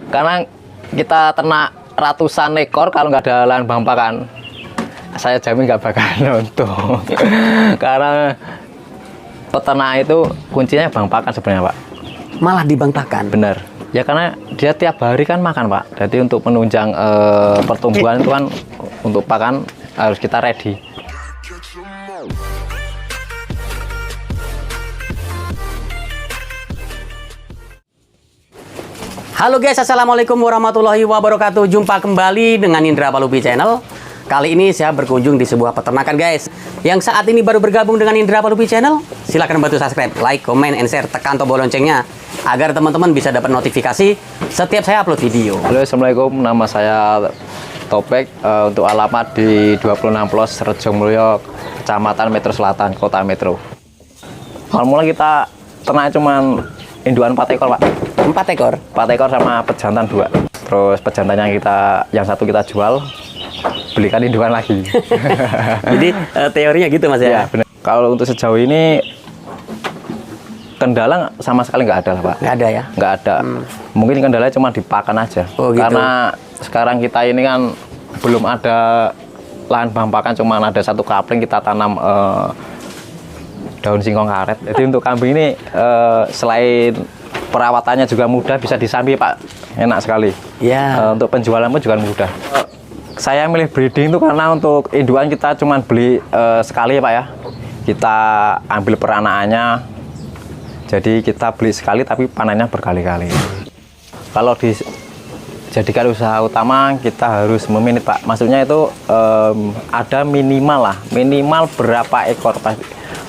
Karena kita ternak ratusan ekor, kalau nggak ada lahan bang pakan, saya jamin nggak bakalan untung. Karena peternak itu kuncinya bang pakan sebenarnya, Pak. Malah di bang pakan. Bener. Ya karena dia tiap hari kan makan, Pak. Jadi untuk menunjang pertumbuhan itu kan untuk pakan harus kita ready. Halo guys, assalamualaikum warahmatullahi wabarakatuh. Jumpa kembali dengan Indra Palupi Channel. Kali ini saya berkunjung di sebuah peternakan guys. Yang saat ini baru bergabung dengan Indra Palupi Channel, silahkan bantu subscribe, like, comment, and share, tekan tombol loncengnya agar teman-teman bisa dapat notifikasi setiap saya upload video. Halo, assalamualaikum. Nama saya Topek. Untuk alamat di 26 Plus Rejomulyo, Kecamatan Metro Selatan, Kota Metro. Awal mula kita ternak cuman induan 4 ekor, Pak. 4 ekor? 4 ekor sama pejantan 2. Terus pejantannya yang satu kita jual, belikan induan lagi. Jadi teorinya gitu Mas ya? Ya benar. Kalau untuk sejauh ini kendala sama sekali nggak ada lah, Pak. Nggak ada ya? Nggak ada. Mungkin kendalanya cuma di pakan aja. Oh, gitu. Karena sekarang kita ini kan belum ada lahan bang pakan, cuma ada satu kapling kita tanam daun singkong karet. Jadi untuk kambing ini selain perawatannya juga mudah, bisa disambi, Pak. Enak sekali. Ya. Untuk penjualan pun juga mudah. Saya milih breeding itu karena untuk induan kita cuma beli sekali, Pak ya. Kita ambil peranakannya, jadi kita beli sekali tapi panennya berkali-kali. Kalau dijadikan usaha utama, kita harus memanage, Pak. Maksudnya itu ada minimal lah, minimal berapa ekor.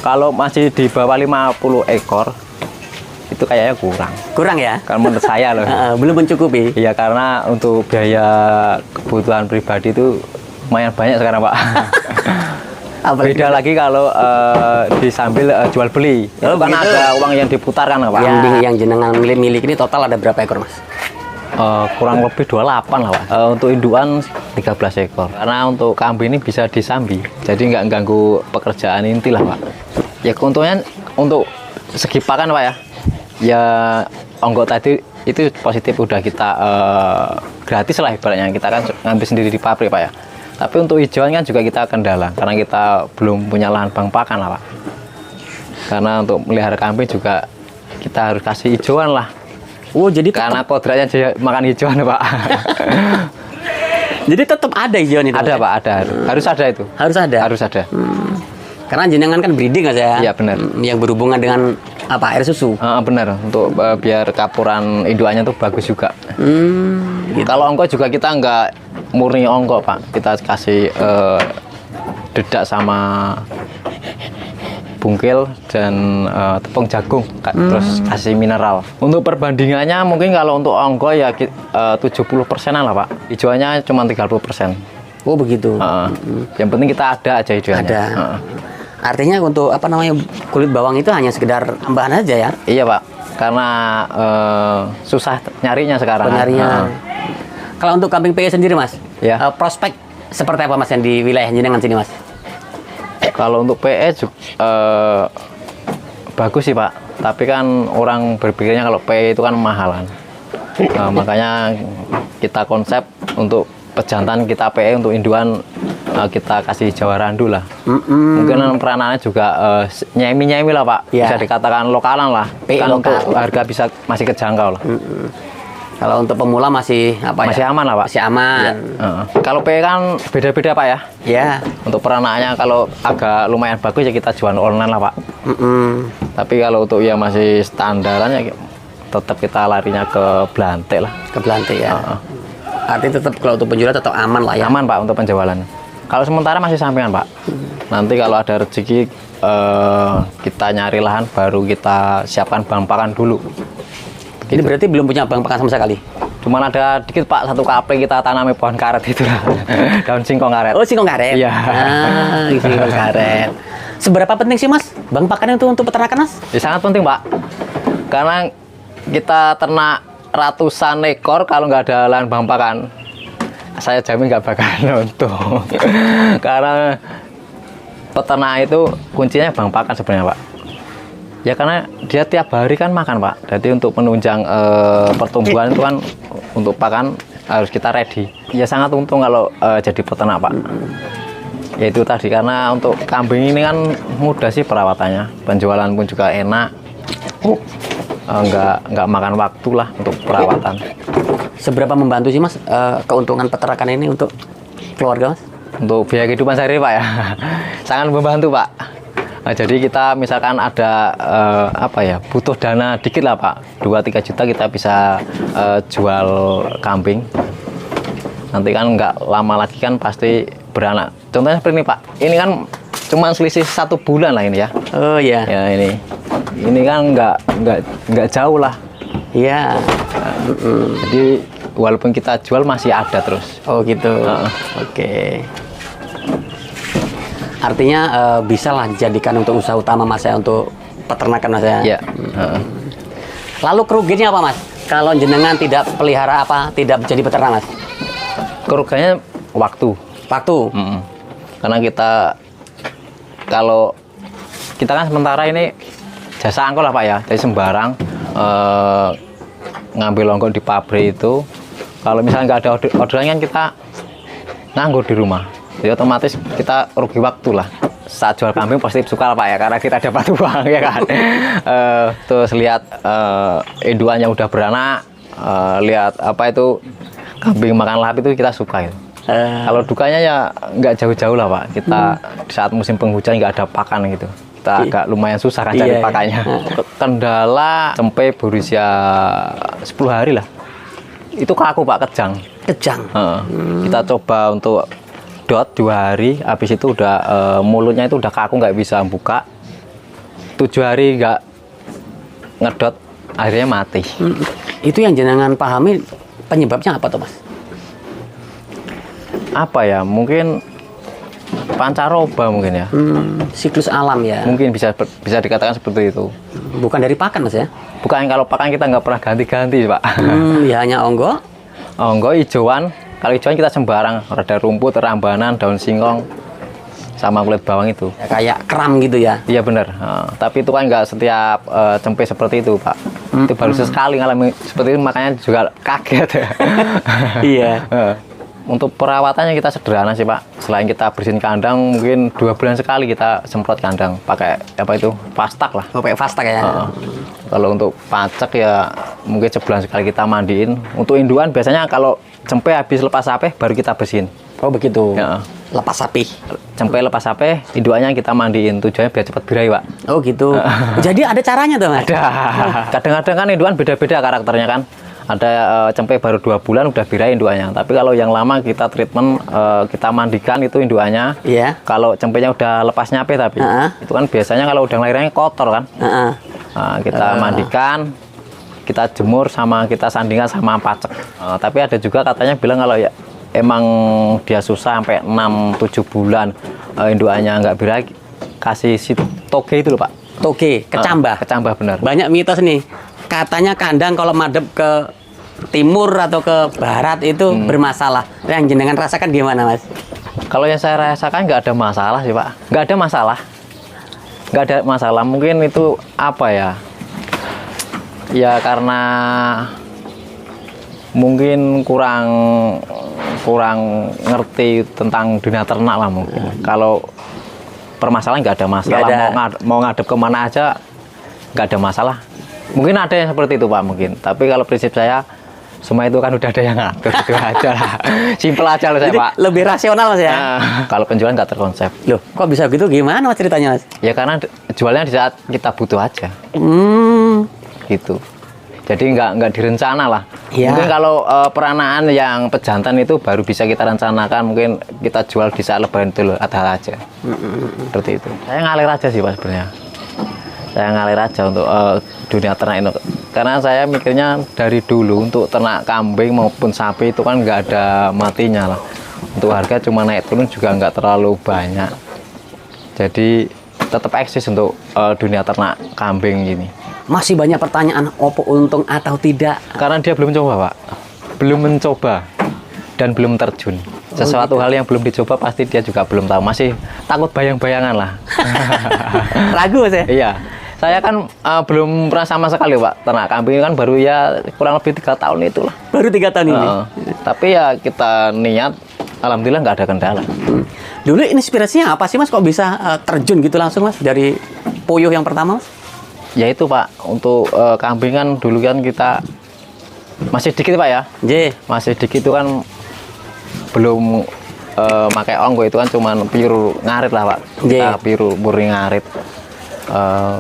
Kalau masih di bawah 50 ekor, itu kayaknya kurang ya, kalau menurut saya loh. Belum mencukupi. Iya, karena untuk biaya kebutuhan pribadi itu lumayan banyak sekarang, Pak. Beda lagi kalau disambil jual beli. Itu kan gitu. ada uang yang diputarkan, Pak. Yang jenengan milik ini total ada berapa ekor Mas? Kurang lebih 28 lah, Pak. Untuk induan 13 ekor. Karena untuk kambing ini bisa disambi, jadi nggak ganggu pekerjaan inti lah, Pak. Ya keuntungan untuk segi pakan, Pak ya. Ya ongkos tadi itu positif, udah kita gratis lah ibaratnya, kita kan ngambil sendiri di pabrik, Pak ya. Tapi untuk hijauan kan juga kita kendala karena kita belum punya lahan bang pakan lah, Pak. Karena untuk melihara kambing juga kita harus kasih hijauan lah. Oh, jadi karena kodratnya makan hijauan, Pak. Jadi tetap ada hijauan itu? Ada, Pak, ada. Harus ada itu. Harus ada? Harus ada. Karena jenengan kan breeding Mas ya? Iya, benar. Yang berhubungan dengan apa, air susu? Benar, untuk biar kapuran induannya tuh bagus juga. Gitu. Kalau ongkos juga kita nggak murni ongkos, Pak. Kita kasih dedak sama bungkil dan tepung jagung, terus kasih mineral. Untuk perbandingannya mungkin kalau untuk ongkos ya 70%-an lah, Pak. Hijauannya cuma 30%. Oh, begitu. Yang penting kita ada aja hijauannya. Ada. Artinya untuk apa namanya, kulit bawang itu hanya sekedar tambahan aja ya? Iya, Pak. Karena susah nyarinya sekarang. Penyarinya. Kalau untuk kambing PE sendiri Mas, ya. Prospek seperti apa Mas yang di wilayah jenengan sini Mas? Kalau untuk PE bagus sih, Pak. Tapi kan orang berpikirnya kalau PE itu kan mahalan. Makanya kita konsep untuk pejantan kita PE, untuk induan kita kasih Jawa Randu lah. Mungkin peranannya juga nyemi-nyemi lah, Pak. Ya. Bisa dikatakan lokalan lah. PE kan lokal. untuk harga bisa masih kejangkau lah. Kalau untuk pemula masih apa masih ya? aman lah, Pak. Masih aman. Kalau PE kan beda-beda, Pak ya. Ya. Untuk peranannya kalau agak lumayan bagus ya kita jual online lah, Pak. Tapi kalau untuk ya masih standaran ya tetap kita larinya ke Blante lah. Ke Blante ya. Artinya tetap kalau untuk penjualan tetap aman lah ya. Aman, Pak, untuk penjualan. Kalau sementara masih sampingan, Pak. Nanti kalau ada rezeki kita nyari lahan, baru kita siapkan bang pakan dulu. Ini Gitu. berarti belum punya bang pakan sama sekali? Cuman ada dikit, Pak, satu kapling kita tanami pohon karet itu lah. Daun singkong karet. Oh, singkong karet? Iya. Singkong karet. Seberapa penting sih Mas bang pakan itu untuk peternakan Mas? Ya, sangat penting, Pak. Karena kita ternak ratusan ekor, kalau nggak ada lahan bang pakan, saya jamin nggak bakalan untung. Karena peternak itu kuncinya bang pakan sebenarnya, Pak. Ya karena dia tiap hari kan makan Pak. Jadi untuk menunjang pertumbuhan itu kan untuk pakan harus kita ready. Ya sangat untung kalau jadi peternak Pak. Ya itu tadi karena untuk kambing ini kan mudah sih perawatannya. Penjualan pun juga enak. Nggak makan waktu lah untuk perawatan. Seberapa membantu sih Mas keuntungan peternakan ini untuk keluarga Mas? Untuk biaya kehidupan sehari Pak ya. Sangat membantu Pak. Nah, jadi kita misalkan ada butuh dana dikit lah Pak, 2-3 juta kita bisa jual kambing. Nanti kan nggak lama lagi kan pasti beranak. Contohnya seperti ini Pak, ini kan cuma selisih 1 bulan lah ini ya. Oh iya. Ya ini kan nggak jauh lah. Iya. Jadi walaupun kita jual masih ada terus. Oh gitu. Oke. Artinya bisa lah dijadikan untuk usaha utama Mas ya, untuk peternakan Mas ya. Iya. Lalu kerugiannya apa Mas? Kalau jenengan tidak pelihara tidak jadi peternak Mas? Kerugiannya waktu. Waktu. Karena kalau kita kan sementara ini jasa angkut lah Pak ya, jadi sembarang ngambil ongkot di pabrik itu. Kalau misalnya nggak ada orderan kan kita nganggur di rumah. Jadi otomatis kita rugi waktu lah. Saat jual kambing pasti suka lah Pak ya, karena kita dapat uang ya kan. Terus lihat indukannya udah beranak, lihat kambing makan lahap itu kita suka gitu. Kalau dukanya ya nggak jauh-jauh lah Pak. Kita saat musim penghujan nggak ada pakan gitu. Kita agak lumayan susah kan cari pakannya. Kendala cempe berusia 10 hari lah. Itu kaku Pak, kejang. Kejang. Kita coba untuk dot 2 hari, habis itu udah mulutnya itu udah kaku, nggak bisa buka. 7 hari nggak ngedot, akhirnya mati. Itu yang jenengan pahami penyebabnya apa tuh Mas? Apa ya? Mungkin pancaroba mungkin ya. Siklus alam ya. Mungkin bisa dikatakan seperti itu. Bukan dari pakan Mas ya? Bukan, kalau pakan kita nggak pernah ganti-ganti Pak. Ya hanya onggo. Onggo, hijauan. Kalau hijauan kita sembarang, ada rumput, rambanan, daun singkong, sama kulit bawang itu. Ya, kayak keram gitu ya? Iya benar. Tapi itu kan nggak setiap cempe seperti itu Pak. Itu baru sesekali ngalami seperti itu, makanya juga kaget. Iya. Untuk perawatannya kita sederhana sih Pak. Selain kita bersihin kandang, mungkin 2 bulan sekali kita semprot kandang pakai pastak lah. Oh, pakai pastak ya. Kalau untuk pacak ya mungkin sebulan sekali kita mandiin. Untuk induan biasanya kalau cempe habis lepas sapi baru kita bersihin. Oh begitu. Ya. Lepas sapi. Cempe lepas sapi, induannya kita mandiin. Tujuannya biar cepat birahi Pak. Oh gitu. Jadi ada caranya tuh Mas? Ada. Kadang-kadang kan induan beda-beda karakternya kan. Ada cempe baru 2 bulan udah birahi induannya. Tapi kalau yang lama kita treatment, kita mandikan itu induannya. Iya. Kalau cempenya udah lepas nyape tapi itu kan biasanya kalau udah ngelahirannya kotor kan. Nah, kita mandikan, kita jemur, sama kita sandingkan sama pacek. Tapi ada juga katanya bilang kalau ya emang dia susah sampai 6-7 bulan induannya nggak birahi, kasih si toge itu loh Pak. Toge, kecambah. Kecambah benar. Banyak mitos nih. Katanya kandang kalau madep ke timur atau ke barat itu bermasalah. Yang jenengan rasakan gimana Mas? Kalau yang saya rasakan nggak ada masalah sih Pak. Nggak ada masalah. Nggak ada masalah. Mungkin itu apa ya? Ya karena mungkin kurang ngerti tentang dunia ternak lah mungkin. Kalau permasalahan nggak ada masalah. Mau ngadep kemana aja nggak ada masalah. Mungkin ada yang seperti itu Pak mungkin. Tapi kalau prinsip saya semua itu kan udah ada yang ngatur, itu aja lah. Simpel aja loh saya Pak. Lebih rasional Mas ya? Kalau penjualan nggak terkonsep. Loh, kok bisa gitu? Gimana Mas ceritanya Mas? Ya karena jualnya di saat kita butuh aja. Gitu. Jadi nggak direncana lah. Ya. Mungkin kalau peranaan yang pejantan itu baru bisa kita rencanakan. Mungkin kita jual di saat lebaran itu loh, ada aja. Seperti itu. Saya ngalir aja sih Pak sebenarnya. Saya ngalir aja untuk dunia ternak ini. Karena saya mikirnya dari dulu untuk ternak kambing maupun sapi itu kan nggak ada matinya lah. Untuk harga cuma naik turun juga nggak terlalu banyak. Jadi tetap eksis untuk dunia ternak kambing ini. Masih banyak pertanyaan, opo untung atau tidak? Karena dia belum coba Pak. Belum mencoba dan belum terjun. Sesuatu hal yang belum dicoba pasti dia juga belum tahu. Masih takut bayang-bayangan lah. Ragu Mas ya? Iya. Saya kan belum pernah sama sekali Pak ternak kambing, kan baru ya kurang lebih 3 tahun itulah. Baru 3 tahun ini. Tapi ya kita niat, alhamdulillah nggak ada kendala. Dulu inspirasinya apa sih Mas? Kok bisa terjun gitu langsung Mas dari puyuh yang pertama Mas? Ya itu Pak, untuk kambing kan dulu kan kita masih dikit Pak ya. Masih dikit itu kan belum pakai onggo, itu kan cuman piru ngarit lah Pak. Kita piru murni ngarit.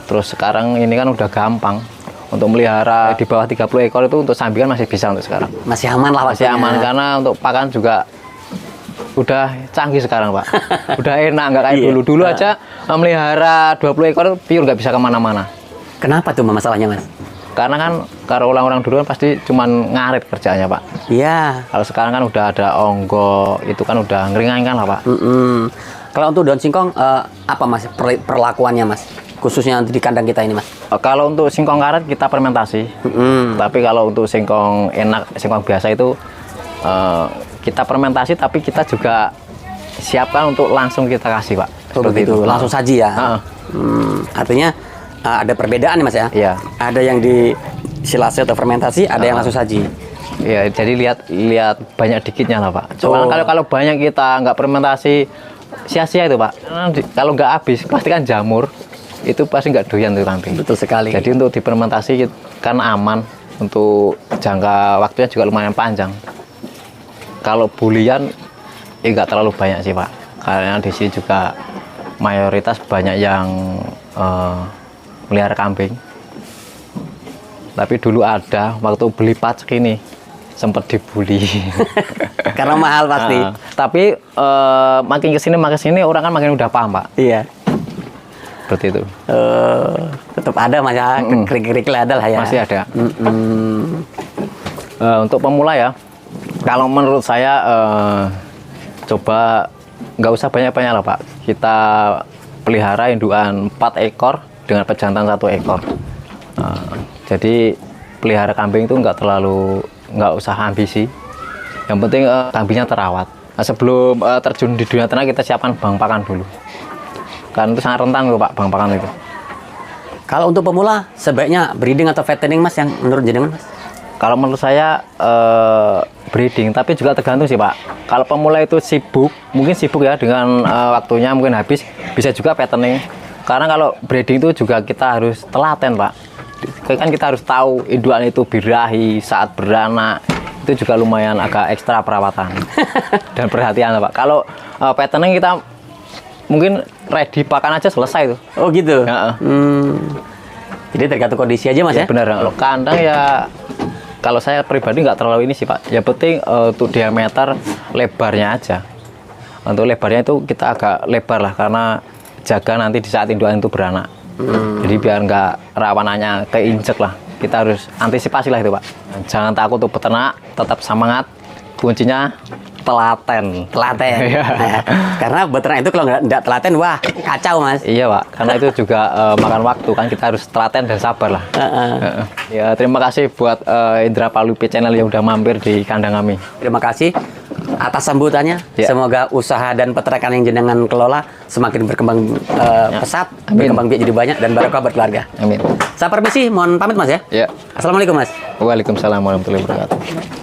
Terus sekarang ini kan udah gampang untuk melihara di bawah 30 ekor itu untuk sampingan masih bisa untuk sekarang. Masih aman lah Pak. Masih aman karena untuk pakan juga udah canggih sekarang Pak. Udah enak, nggak kayak dulu. Dulu aja melihara 20 ekor pure nggak bisa kemana-mana. Kenapa tuh masalahnya Mas? Karena kan kalau orang-orang dulu kan pasti cuman ngarit kerjanya Pak. Iya. Kalau sekarang kan udah ada onggo, itu kan udah ngeringankan lah Pak. Kalau untuk daun singkong apa Mas perlakuannya Mas? Khususnya di kandang kita ini Mas. Kalau untuk singkong karet kita fermentasi. Tapi kalau untuk singkong enak, singkong biasa itu kita fermentasi, tapi kita juga siapkan untuk langsung kita kasih Pak. Seperti itu. Langsung saji ya. Artinya ada perbedaan nih Mas ya. Iya. Ada yang di silase atau fermentasi, ada yang langsung saji. Iya, jadi lihat banyak dikitnya lah Pak. Cuma kalau banyak kita nggak fermentasi, sia-sia itu Pak. Kalau nggak habis pasti kan jamur. Itu pasti nggak doyan tuh kambing. Betul sekali. Jadi untuk difermentasi kan aman, untuk jangka waktunya juga lumayan panjang. Kalau bulian nggak terlalu banyak sih Pak, karena di sini juga mayoritas banyak yang melihara kambing. Tapi dulu ada waktu beli pacek ini sempat dibully. Karena mahal pasti. Tapi makin kesini orang kan makin udah paham Pak. Iya. Seperti itu. Tetap ada Mas ya, krik-krik ada lah ya. Masih ada. Untuk pemula ya, kalau menurut saya coba nggak usah banyak-banyak lah Pak. Kita pelihara indukan 4 ekor dengan pejantan 1 ekor. Jadi pelihara kambing itu nggak usah ambisi. Yang penting kambingnya terawat. Nah, sebelum terjun di dunia ternak kita siapkan bang pakan dulu. Kan itu sangat rentan loh Pak, bang pakan itu. Kalau untuk pemula sebaiknya breeding atau fattening Mas, yang menurut jenengan Mas? Kalau menurut saya breeding, tapi juga tergantung sih Pak. Kalau pemula itu mungkin sibuk ya dengan waktunya mungkin habis, bisa juga fattening. Karena kalau breeding itu juga kita harus telaten Pak. Kan kita harus tahu indukan itu birahi saat beranak, itu juga lumayan agak ekstra perawatan dan perhatian Pak. Kalau fattening kita mungkin ready pakan aja selesai tuh. Oh gitu. Jadi tergantung kondisi aja Mas ya. Benar. Kalau kandang ya, kalau saya pribadi nggak terlalu ini sih Pak. Yang penting untuk diameter lebarnya aja. Untuk lebarnya itu kita agak lebar lah, karena jaga nanti di saat indukan itu beranak. Jadi biar nggak rawanannya keinjek lah. Kita harus antisipasi lah itu Pak. Jangan takut untuk peternak, tetap semangat. Kuncinya telaten. Karena beternak itu kalau nggak telaten, wah kacau Mas. Iya Pak, karena itu juga makan waktu kan, kita harus telaten dan sabar lah. Ya, terima kasih buat Indra Palupi Channel yang udah mampir di kandang kami. Terima kasih atas sambutannya. Semoga usaha dan peternakan yang jenengan kelola semakin berkembang pesat, berkembang biak jadi banyak, dan barokah berkeluarga. Amin. Saya permisi, mohon pamit Mas ya. Assalamualaikum Mas. Waalaikumsalam warahmatullahi wabarakatuh.